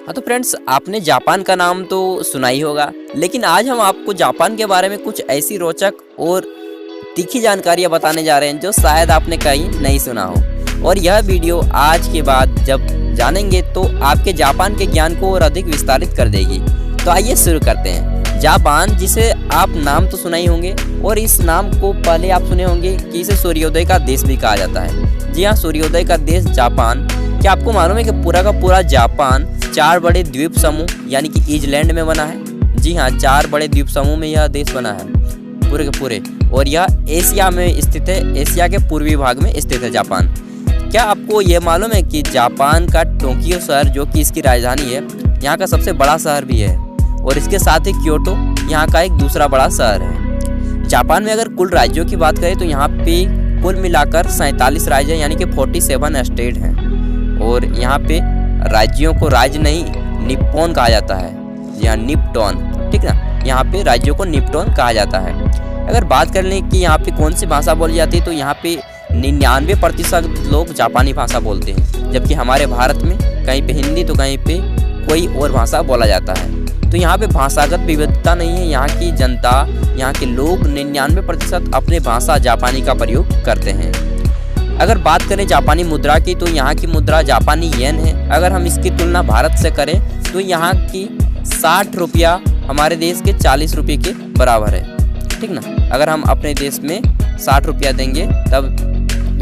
हाँ तो फ्रेंड्स, आपने जापान का नाम तो सुना ही होगा, लेकिन आज हम आपको जापान के बारे में कुछ ऐसी रोचक और तीखी जानकारियाँ बताने जा रहे हैं जो शायद आपने कहीं नहीं सुना हो। और यह वीडियो आज के बाद जब जानेंगे तो आपके जापान के ज्ञान को और अधिक विस्तारित कर देगी। तो आइए शुरू करते हैं। जापान, जिसे आप नाम तो सुना ही होंगे, और इस नाम को पहले आप सुने होंगे कि इसे सूर्योदय का देश भी कहा जाता है। जी हाँ, सूर्योदय का देश जापान। क्या आपको मालूम है कि पूरा का पूरा जापान 4 बड़े द्वीप समूह यानी कि आइलैंड में बना है। जी हाँ, 4 बड़े द्वीप समूह में यह देश बना है पूरे के पूरे, और यह एशिया में स्थित है। एशिया के पूर्वी भाग में स्थित है जापान। क्या आपको ये मालूम है कि जापान का टोक्यो शहर, जो कि इसकी राजधानी है, यहाँ का सबसे बड़ा शहर भी है, और इसके साथ ही क्योटो यहाँ का एक दूसरा बड़ा शहर है। जापान में अगर कुल राज्यों की बात करें तो यहाँ पे कुल मिलाकर 47 राज्य यानी कि 47 स्टेट हैं, और यहाँ पे राज्यों को राज्य नहीं निप्पॉन कहा जाता है। यहाँ निप्टॉन, ठीक ना, यहाँ पे राज्यों को निप्टॉन कहा जाता है। अगर बात कर लें कि यहाँ पे कौन सी भाषा बोली जाती है तो यहाँ पे 99% लोग जापानी भाषा बोलते हैं, जबकि हमारे भारत में कहीं पे हिंदी तो कहीं पे कोई और भाषा बोला जाता है। तो यहाँ पे भाषागत विविधता नहीं है। यहाँ की जनता, यहाँ के लोग 99% अपने भाषा जापानी का प्रयोग करते हैं। अगर बात करें जापानी मुद्रा की तो यहाँ की मुद्रा जापानी येन है। अगर हम इसकी तुलना भारत से करें तो यहाँ की 60 रुपया हमारे देश के 40 रुपये के बराबर है, ठीक ना। अगर हम अपने देश में 60 रुपया देंगे तब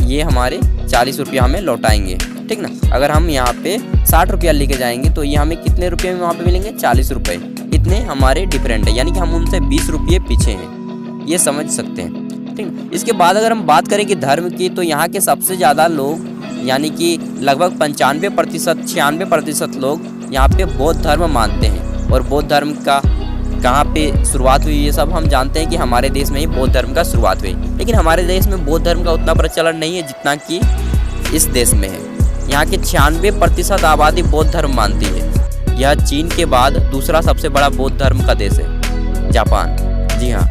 ये हमारे 40 रुपया हमें लौटाएंगे, ठीक ना। अगर हम यहाँ पे 60 रुपया लेके जाएंगे तो ये हमें कितने रुपये में वहाँ पे मिलेंगे? 40 रुपये। इतने हमारे डिफरेंट है, यानी कि हम उनसे 20 रुपये पीछे हैं, ये समझ सकते हैं, ठीक। इसके बाद अगर हम बात करें कि धर्म की, तो यहाँ के सबसे ज़्यादा लोग यानी कि लगभग 95% 96% लोग यहाँ पे बौद्ध धर्म मानते हैं। और बौद्ध धर्म का कहाँ पे शुरुआत हुई ये सब हम जानते हैं कि हमारे देश में ही बौद्ध धर्म का शुरुआत हुई, लेकिन हमारे देश में बौद्ध धर्म का उतना प्रचलन नहीं है जितना कि इस देश में है। यहाँ के 96% आबादी बौद्ध धर्म मानती है। यह चीन के बाद दूसरा सबसे बड़ा बौद्ध धर्म का देश है जापान। जी हाँ,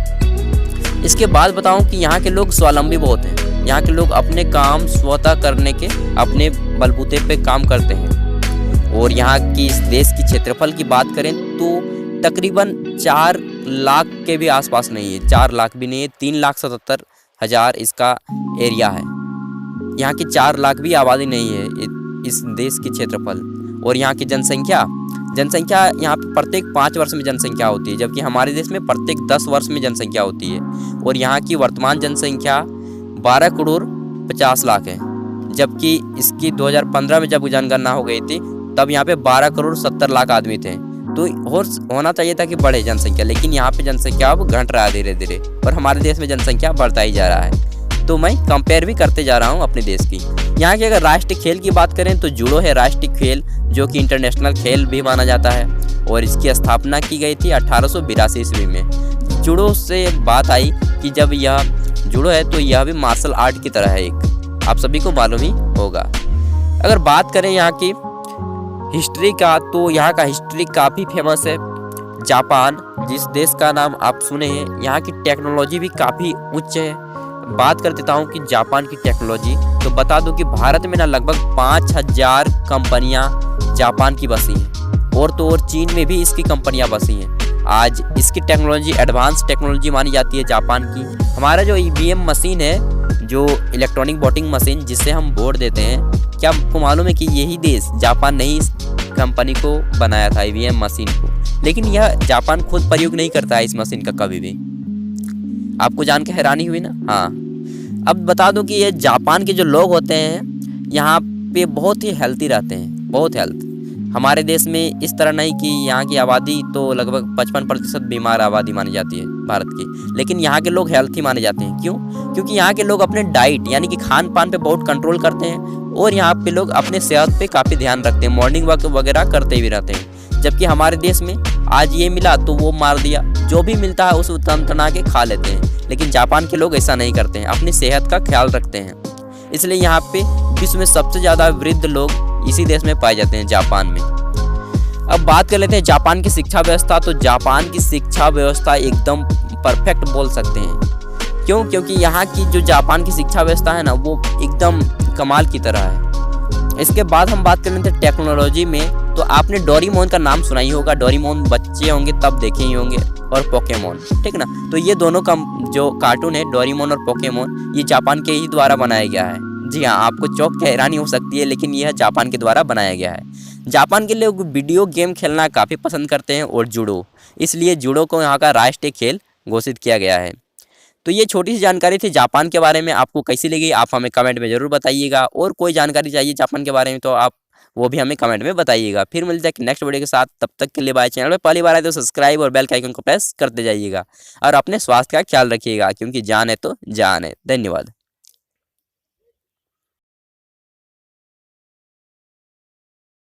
इसके बाद बताऊं कि यहाँ के लोग स्वावलंबी बहुत हैं। यहाँ के लोग अपने काम स्वतः करने के अपने बलबूते पे काम करते हैं। और यहाँ की इस देश की क्षेत्रफल की बात करें तो तकरीबन 4 लाख के भी आसपास नहीं है, 4 लाख भी नहीं है, 3,77,000 इसका एरिया है। यहाँ की 4 लाख भी आबादी नहीं है इस देश की क्षेत्रफल। और यहाँ की जनसंख्या यहाँ पे प्रत्येक 5 वर्ष में जनसंख्या होती है, जबकि हमारे देश में प्रत्येक 10 वर्ष में जनसंख्या होती है। और यहाँ की वर्तमान जनसंख्या 12 करोड़ 50 लाख है, जबकि इसकी 2015 में जब जनगणना हो गई थी तब यहाँ पे 12 करोड़ 70 लाख आदमी थे। तो और होना चाहिए था कि बढ़े जनसंख्या, लेकिन यहाँ पे जनसंख्या अब घट रहा है धीरे धीरे, और हमारे देश में जनसंख्या बढ़ता ही जा रहा है। तो मैं कंपेयर भी करते जा रहा हूँ अपने देश की। यहाँ के अगर राष्ट्रीय खेल की बात करें तो जूडो है राष्ट्रीय खेल, जो कि इंटरनेशनल खेल भी माना जाता है, और इसकी स्थापना की गई थी 1882 ईस्वी में। जूडो से बात आई कि जब यह जूडो है तो यह भी मार्शल आर्ट की तरह है एक, आप सभी को मालूम ही होगा। अगर बात करें यहाँ की हिस्ट्री का तो यहाँ का हिस्ट्री काफ़ी फेमस है। जापान जिस देश का नाम आप सुने हैं, यहाँ की टेक्नोलॉजी भी काफ़ी उच्च है। बात कर देता हूँ कि जापान की टेक्नोलॉजी, तो बता दूँ कि भारत में ना लगभग 5000 कंपनियाँ जापान की बसी हैं, और तो और चीन में भी इसकी कंपनियाँ बसी हैं। आज इसकी टेक्नोलॉजी एडवांस टेक्नोलॉजी मानी जाती है जापान की। हमारा जो ईवीएम मशीन है, जो इलेक्ट्रॉनिक वोटिंग मशीन जिससे हम वोट देते हैं, क्या आपको मालूम है कि यही देश जापान ने ही इस कंपनी को बनाया था, ईवीएम मशीन को, लेकिन यह जापान खुद प्रयोग नहीं करता है इस मशीन का कभी भी। आपको जान के हैरानी हुई ना? हाँ, अब बता दूं कि ये जापान के जो लोग होते हैं यहाँ पे बहुत ही हेल्थी रहते हैं, बहुत हेल्थ। हमारे देश में इस तरह नहीं कि यहाँ की आबादी तो लगभग 55% बीमार आबादी मानी जाती है भारत की, लेकिन यहाँ के लोग हेल्थी माने जाते हैं। क्यों? क्योंकि यहाँ के लोग अपने डाइट यानी कि खान पान पे बहुत कंट्रोल करते हैं, और यहाँ पे लोग अपने सेहत पे काफ़ी ध्यान रखते हैं, मॉर्निंग वॉक वगैरह करते भी रहते हैं। जबकि हमारे देश में आज ये मिला तो वो मार दिया, जो भी मिलता है उसे तना के खा लेते हैं, लेकिन जापान के लोग ऐसा नहीं करते हैं, अपनी सेहत का ख्याल रखते हैं। इसलिए यहाँ पे विश्व में सबसे ज़्यादा वृद्ध लोग इसी देश में पाए जाते हैं, जापान में। अब बात कर लेते हैं जापान की शिक्षा व्यवस्था। तो जापान की शिक्षा व्यवस्था एकदम परफेक्ट बोल सकते हैं। क्यों? क्योंकि यहाँ की जो जापान की शिक्षा व्यवस्था है ना, वो एकदम कमाल की तरह है। इसके बाद हम बात कर लेते हैं टेक्नोलॉजी में। तो आपने डोरेमोन का नाम सुना ही होगा। डोरेमोन बच्चे होंगे तब देखे ही होंगे, और पोकेमोन, ठीक ना। तो ये दोनों का जो कार्टून है डोरेमोन और पोकेमोन, ये जापान के ही द्वारा बनाया गया है। जी हाँ, आपको चौंक के हैरानी हो सकती है, लेकिन यह जापान के द्वारा बनाया गया है। जापान के लोग वीडियो गेम खेलना काफ़ी पसंद करते हैं, और जूडो, इसलिए जूडो को यहाँ का राष्ट्रीय खेल घोषित किया गया है। तो ये छोटी सी जानकारी थी जापान के बारे में। आपको कैसी लगी आप हमें कमेंट में ज़रूर बताइएगा, और कोई जानकारी चाहिए जापान के बारे में तो आप वो भी हमें कमेंट में बताइएगा। फिर मिलते हैं नेक्स्ट वीडियो के साथ, तब तक के लिए बाय। चैनल पे पहली बार आए तो सब्सक्राइब और बेल के आइकन को प्रेस करते जाइएगा, और अपने स्वास्थ्य का ख्याल रखिएगा, क्योंकि जान है तो जान है। धन्यवाद।